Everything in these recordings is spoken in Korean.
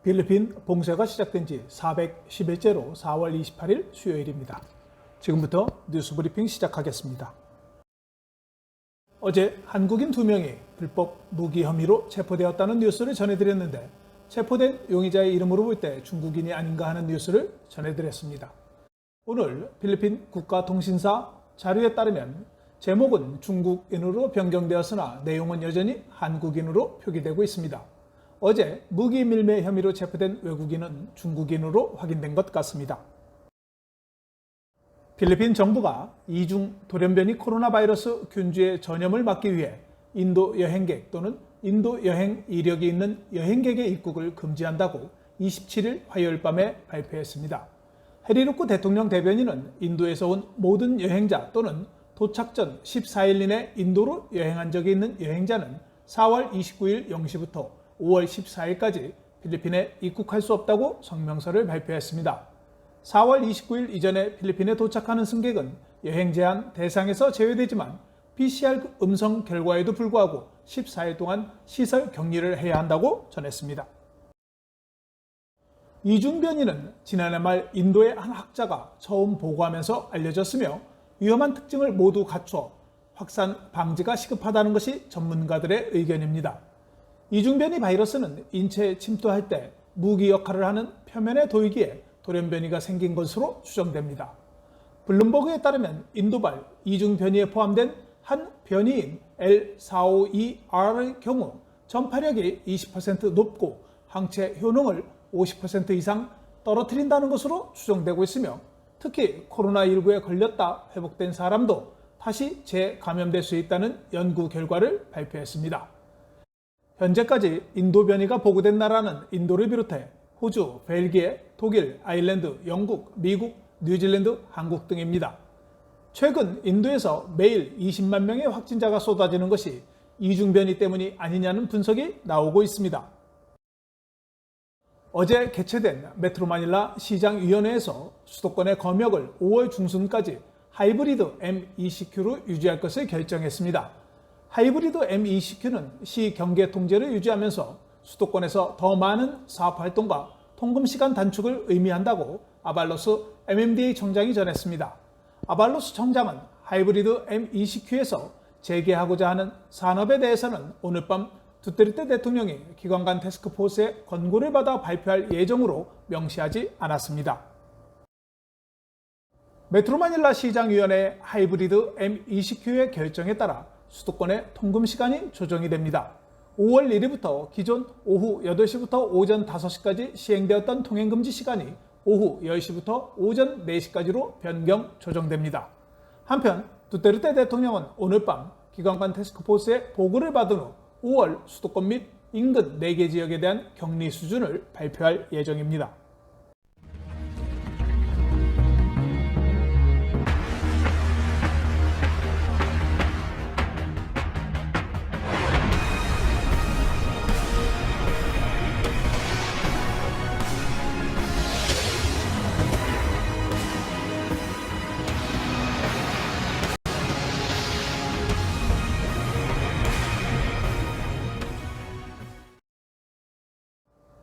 필리핀 봉쇄가 시작된 지 410일째로 4월 28일 수요일입니다. 지금부터 뉴스 브리핑 시작하겠습니다. 어제 한국인 2명이 불법 무기 혐의로 체포되었다는 뉴스를 전해드렸는데 체포된 용의자의 이름으로 볼 때 중국인이 아닌가 하는 뉴스를 전해드렸습니다. 오늘 필리핀 국가통신사 자료에 따르면 제목은 중국인으로 변경되었으나 내용은 여전히 한국인으로 표기되고 있습니다. 어제 무기 밀매 혐의로 체포된 외국인은 중국인으로 확인된 것 같습니다. 필리핀 정부가 이중 돌연변이 코로나 바이러스 균주의 전염을 막기 위해 인도 여행객 또는 인도 여행 이력이 있는 여행객의 입국을 금지한다고 27일 화요일 밤에 발표했습니다. 해리루크 대통령 대변인은 인도에서 온 모든 여행자 또는 도착 전 14일 이내 인도로 여행한 적이 있는 여행자는 4월 29일 0시부터 5월 14일까지 필리핀에 입국할 수 없다고 성명서를 발표했습니다. 4월 29일 이전에 필리핀에 도착하는 승객은 여행 제한 대상에서 제외되지만 PCR 음성 결과에도 불구하고 14일 동안 시설 격리를 해야 한다고 전했습니다. 이중 변이는 지난해 말 인도의 한 학자가 처음 보고하면서 알려졌으며 위험한 특징을 모두 갖춰 확산 방지가 시급하다는 것이 전문가들의 의견입니다. 이중변이 바이러스는 인체에 침투할 때 무기 역할을 하는 표면의 도이기에 돌연변이가 생긴 것으로 추정됩니다. 블룸버그에 따르면 인도발 이중변이에 포함된 한 변이인 L452R의 경우 전파력이 20% 높고 항체 효능을 50% 이상 떨어뜨린다는 것으로 추정되고 있으며 특히 코로나19에 걸렸다 회복된 사람도 다시 재감염될 수 있다는 연구 결과를 발표했습니다. 현재까지 인도 변이가 보고된 나라는 인도를 비롯해 호주, 벨기에, 독일, 아일랜드, 영국, 미국, 뉴질랜드, 한국 등입니다. 최근 인도에서 매일 20만 명의 확진자가 쏟아지는 것이 이중 변이 때문이 아니냐는 분석이 나오고 있습니다. 어제 개최된 메트로 마닐라 시장위원회에서 수도권의 검역을 5월 중순까지 하이브리드 MECQ로 유지할 것을 결정했습니다. 하이브리드 MECQ는 시 경계 통제를 유지하면서 수도권에서 더 많은 사업 활동과 통금 시간 단축을 의미한다고 아발로스 MMDA 청장이 전했습니다. 아발로스 청장은 하이브리드 MECQ에서 재개하고자 하는 산업에 대해서는 오늘 밤 두테르테 대통령이 기관 간 태스크포스의 권고를 받아 발표할 예정으로 명시하지 않았습니다. 메트로 마닐라 시장위원회의 하이브리드 MECQ의 결정에 따라 수도권의 통금 시간이 조정이 됩니다. 5월 1일부터 기존 오후 8시부터 오전 5시까지 시행되었던 통행금지 시간이 오후 10시부터 오전 4시까지로 변경 조정됩니다. 한편 두테르테 대통령은 오늘 밤 기관 간 태스크포스의 보고를 받은 후 5월 수도권 및 인근 4개 지역에 대한 격리 수준을 발표할 예정입니다.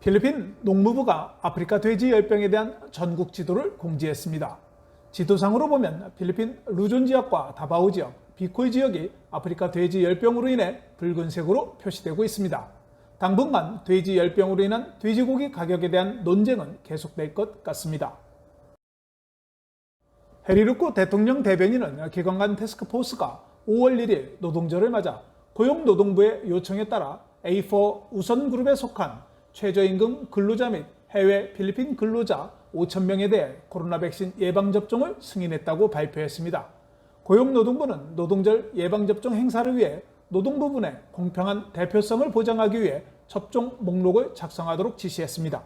필리핀 농무부가 아프리카 돼지 열병에 대한 전국 지도를 공지했습니다. 지도상으로 보면 필리핀 루존 지역과 다바오 지역, 비코이 지역이 아프리카 돼지 열병으로 인해 붉은색으로 표시되고 있습니다. 당분간 돼지 열병으로 인한 돼지고기 가격에 대한 논쟁은 계속될 것 같습니다. 해리루크 대통령 대변인은 기관 간 태스크포스가 5월 1일 노동절을 맞아 고용노동부의 요청에 따라 A4 우선그룹에 속한 최저임금 근로자 및 해외 필리핀 근로자 5,000명에 대해 코로나 백신 예방접종을 승인했다고 발표했습니다. 고용노동부는 노동절 예방접종 행사를 위해 노동부문의 공평한 대표성을 보장하기 위해 접종 목록을 작성하도록 지시했습니다.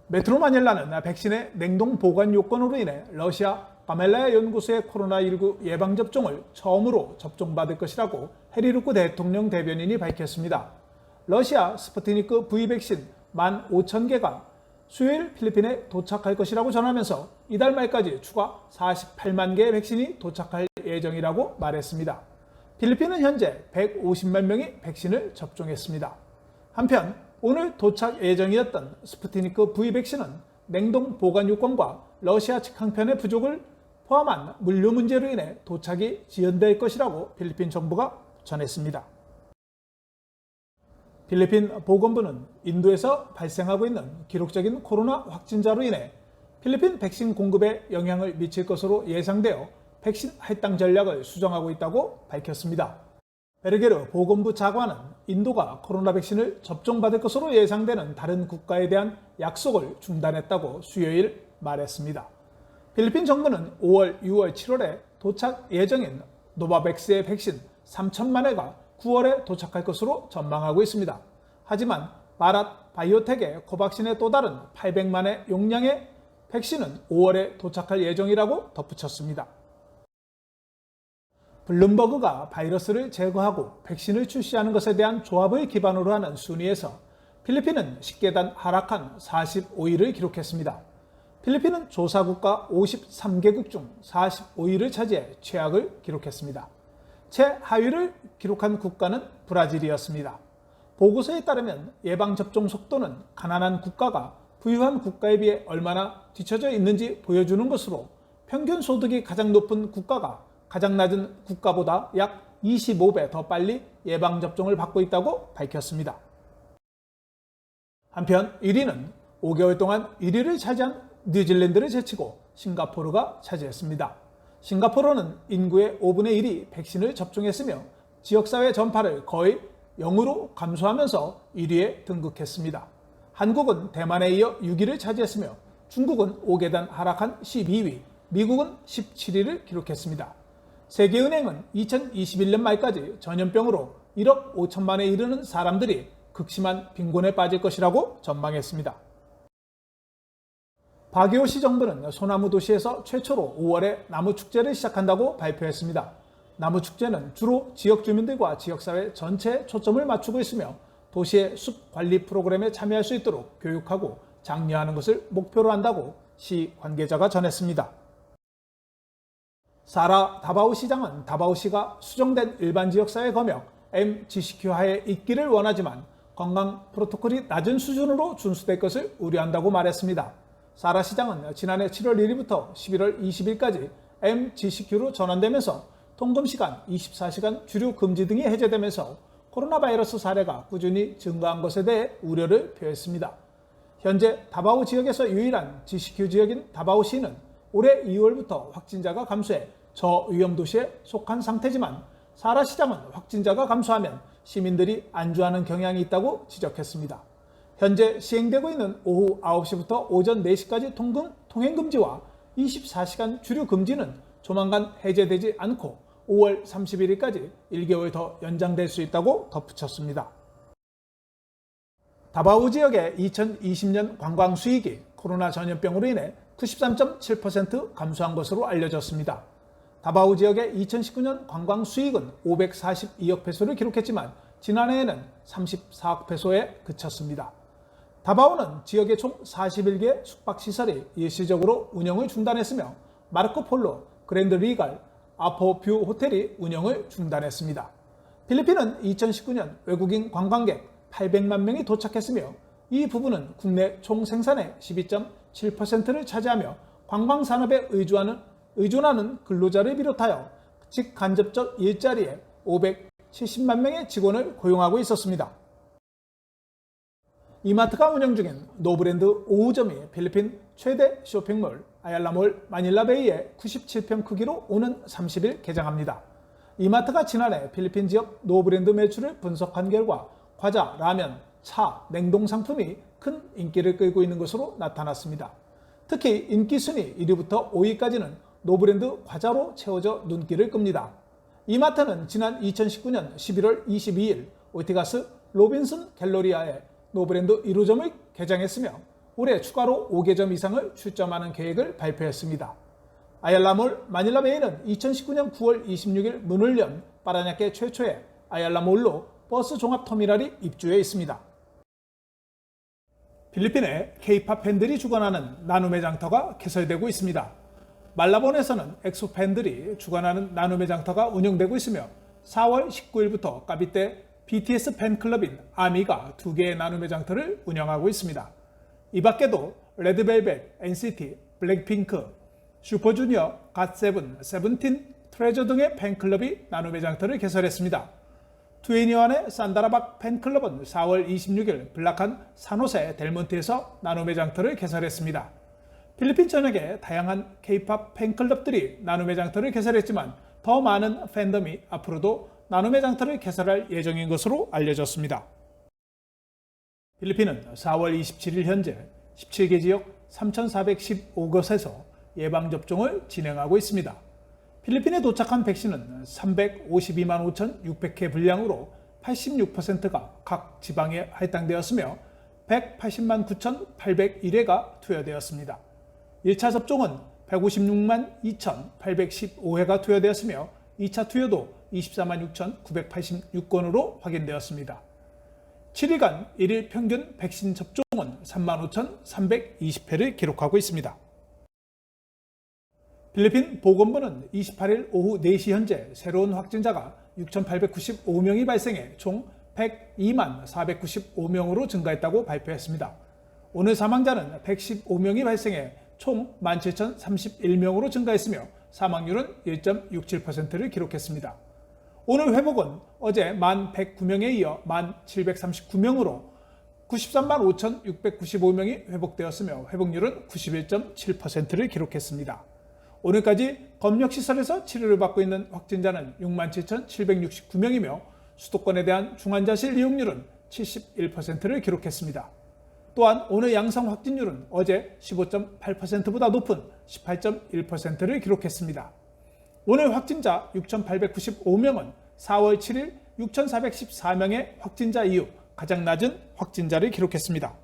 메트로 마닐라는 백신의 냉동 보관 요건으로 인해 러시아 가멜라야 연구소의 코로나19 예방접종을 처음으로 접종받을 것이라고 해리루크 대통령 대변인이 밝혔습니다. 러시아 스푸트니크 V 백신 15,000개가 수요일 필리핀에 도착할 것이라고 전하면서 이달 말까지 추가 48만 개의 백신이 도착할 예정이라고 말했습니다. 필리핀은 현재 150만 명이 백신을 접종했습니다. 한편 오늘 도착 예정이었던 스푸트니크 V 백신은 냉동 보관 요건과 러시아 측 항편의 부족을 포함한 물류 문제로 인해 도착이 지연될 것이라고 필리핀 정부가 전했습니다. 필리핀 보건부는 인도에서 발생하고 있는 기록적인 코로나 확진자로 인해 필리핀 백신 공급에 영향을 미칠 것으로 예상되어 백신 할당 전략을 수정하고 있다고 밝혔습니다. 베르게르 보건부 차관은 인도가 코로나 백신을 접종받을 것으로 예상되는 다른 국가에 대한 약속을 중단했다고 수요일 말했습니다. 필리핀 정부는 5월, 6월, 7월에 도착 예정인 노바백스의 백신 3천만 회가 9월에 도착할 것으로 전망하고 있습니다. 하지만 바랏 바이오텍의 코박신의 또 다른 800만 회 용량의 백신은 5월에 도착할 예정이라고 덧붙였습니다. 블룸버그가 바이러스를 제거하고 백신을 출시하는 것에 대한 조합을 기반으로 하는 순위에서 필리핀은 10계단 하락한 45위를 기록했습니다. 필리핀은 조사국가 53개국 중 45위를 차지해 최악을 기록했습니다. 최하위를 기록한 국가는 브라질이었습니다. 보고서에 따르면 예방접종 속도는 가난한 국가가 부유한 국가에 비해 얼마나 뒤처져 있는지 보여주는 것으로 평균 소득이 가장 높은 국가가 가장 낮은 국가보다 약 25배 더 빨리 예방접종을 받고 있다고 밝혔습니다. 한편 1위는 5개월 동안 1위를 차지한 뉴질랜드를 제치고 싱가포르가 차지했습니다. 싱가포르는 인구의 5분의 1이 백신을 접종했으며 지역사회 전파를 거의 0으로 감소하면서 1위에 등극했습니다. 한국은 대만에 이어 6위를 차지했으며 중국은 5계단 하락한 12위, 미국은 17위를 기록했습니다. 세계은행은 2021년 말까지 전염병으로 1억 5천만에 이르는 사람들이 극심한 빈곤에 빠질 것이라고 전망했습니다. 바기오시 정부는 소나무 도시에서 최초로 5월에 나무축제를 시작한다고 발표했습니다. 나무축제는 주로 지역 주민들과 지역사회 전체에 초점을 맞추고 있으며 도시의 숲 관리 프로그램에 참여할 수 있도록 교육하고 장려하는 것을 목표로 한다고 시 관계자가 전했습니다. 사라 다바오 시장은 다바오시가 수정된 일반 지역사회 검역 MGCQ 하에 있기를 원하지만 건강 프로토콜이 낮은 수준으로 준수될 것을 우려한다고 말했습니다. 사라 시장은 지난해 7월 1일부터 11월 20일까지 MGCQ로 전환되면서 통금시간, 24시간 주류 금지 등이 해제되면서 코로나 바이러스 사례가 꾸준히 증가한 것에 대해 우려를 표했습니다. 현재 다바오 지역에서 유일한 GCQ 지역인 다바오시는 올해 2월부터 확진자가 감소해 저위험 도시에 속한 상태지만 사라 시장은 확진자가 감소하면 시민들이 안주하는 경향이 있다고 지적했습니다. 현재 시행되고 있는 오후 9시부터 오전 4시까지 통행금지와 24시간 주류 금지는 조만간 해제되지 않고 5월 31일까지 1개월 더 연장될 수 있다고 덧붙였습니다. 다바오 지역의 2020년 관광 수익이 코로나 전염병으로 인해 93.7% 감소한 것으로 알려졌습니다. 다바오 지역의 2019년 관광 수익은 542억 페소를 기록했지만 지난해에는 34억 페소에 그쳤습니다. 다바오는 지역의 총 41개 숙박시설이 일시적으로 운영을 중단했으며 마르코폴로, 그랜드 리갈, 아포뷰 호텔이 운영을 중단했습니다. 필리핀은 2019년 외국인 관광객 800만 명이 도착했으며 이 부분은 국내 총 생산의 12.7%를 차지하며 관광산업에 의존하는 근로자를 비롯하여 직간접적 일자리에 570만 명의 직원을 고용하고 있었습니다. 이마트가 운영 중인 노브랜드 5호점이 필리핀 최대 쇼핑몰 아얄라몰 마닐라베이의 97평 크기로 오는 30일 개장합니다. 이마트가 지난해 필리핀 지역 노브랜드 매출을 분석한 결과 과자, 라면, 차, 냉동 상품이 큰 인기를 끌고 있는 것으로 나타났습니다. 특히 인기 순위 1위부터 5위까지는 노브랜드 과자로 채워져 눈길을 끕니다. 이마트는 지난 2019년 11월 22일 오티가스 로빈슨 갤러리아에 노브랜드 1호점을 개장했으며 올해 추가로 5개점 이상을 출점하는 계획을 발표했습니다. 아얄라몰 마닐라베이는 2019년 9월 26일 문을 연 파라냐케 최초의 아얄라몰로 버스 종합터미널이 입주해 있습니다. 필리핀에 K-팝 팬들이 주관하는 나눔의 장터가 개설되고 있습니다. 말라본에서는 엑소 팬들이 주관하는 나눔의 장터가 운영되고 있으며 4월 19일부터 까비떼 BTS 팬클럽인 아미가 2개의 나눔의 장터를 운영하고 있습니다. 이 밖에도 레드벨벳, NCT, 블랙핑크, 슈퍼주니어, 갓세븐, 세븐틴, 트레저 등의 팬클럽이 나눔의 장터를 개설했습니다. 트웬티원의 산다라박 팬클럽은 4월 26일 블락한 산호세 델몬트에서 나눔의 장터를 개설했습니다. 필리핀 전역에 다양한 K-팝 팬클럽들이 나눔의 장터를 개설했지만 더 많은 팬덤이 앞으로도 나눔의 장터를 개설할 예정인 것으로 알려졌습니다. 필리핀은 4월 27일 현재 17개 지역 3,415곳에서 예방접종을 진행하고 있습니다. 필리핀에 도착한 백신은 352만 5,600회 분량으로 86%가 각 지방에 할당되었으며 180만 9,801회가 투여되었습니다. 1차 접종은 156만 2,815회가 투여되었으며 2차 투여도 24만 6,986건으로 확인되었습니다. 7일간 1일 평균 백신 접종은 3만 5,320회를 기록하고 있습니다. 필리핀 보건부는 28일 오후 4시 현재 새로운 확진자가 6,895명이 발생해 총 102만 495명으로 증가했다고 발표했습니다. 오늘 사망자는 115명이 발생해 총 17,031명으로 증가했으며 사망률은 1.67%를 기록했습니다. 오늘 회복은 어제 1,109명에 이어 1,739명으로 93만 5,695명이 회복되었으며 회복률은 91.7%를 기록했습니다. 오늘까지 검역시설에서 치료를 받고 있는 확진자는 67,769명이며 수도권에 대한 중환자실 이용률은 71%를 기록했습니다. 또한 오늘 양성 확진율은 어제 15.8%보다 높은 18.1%를 기록했습니다. 오늘 확진자 6,895명은 4월 7일 6,414명의 확진자 이후 가장 낮은 확진자를 기록했습니다.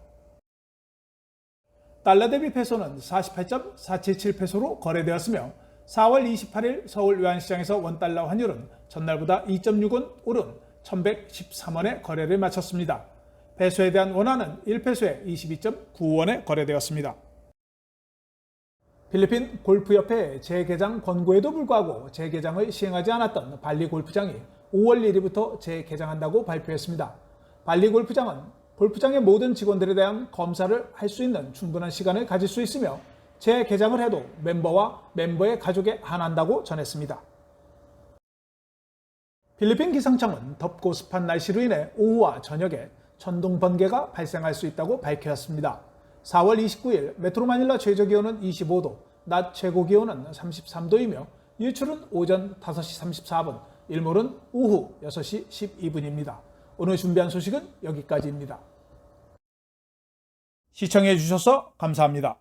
달러 대비 페소는 48.477페소로 거래되었으며 4월 28일 서울 외환시장에서 원달러 환율은 전날보다 2.6원 오른 1,113원에 거래를 마쳤습니다. 페소에 대한 원화는 1페소에 22.9원에 거래되었습니다. 필리핀 골프협회의 재개장 권고에도 불구하고 재개장을 시행하지 않았던 발리 골프장이 5월 1일부터 재개장한다고 발표했습니다. 발리 골프장은 골프장의 모든 직원들에 대한 검사를 할 수 있는 충분한 시간을 가질 수 있으며 재개장을 해도 멤버와 멤버의 가족에 한한다고 전했습니다. 필리핀 기상청은 덥고 습한 날씨로 인해 오후와 저녁에 천둥 번개가 발생할 수 있다고 밝혔습니다. 4월 29일 메트로 마닐라 최저기온은 25도, 낮 최고기온은 33도이며 일출은 오전 5시 34분, 일몰은 오후 6시 12분입니다. 오늘 준비한 소식은 여기까지입니다. 시청해 주셔서 감사합니다.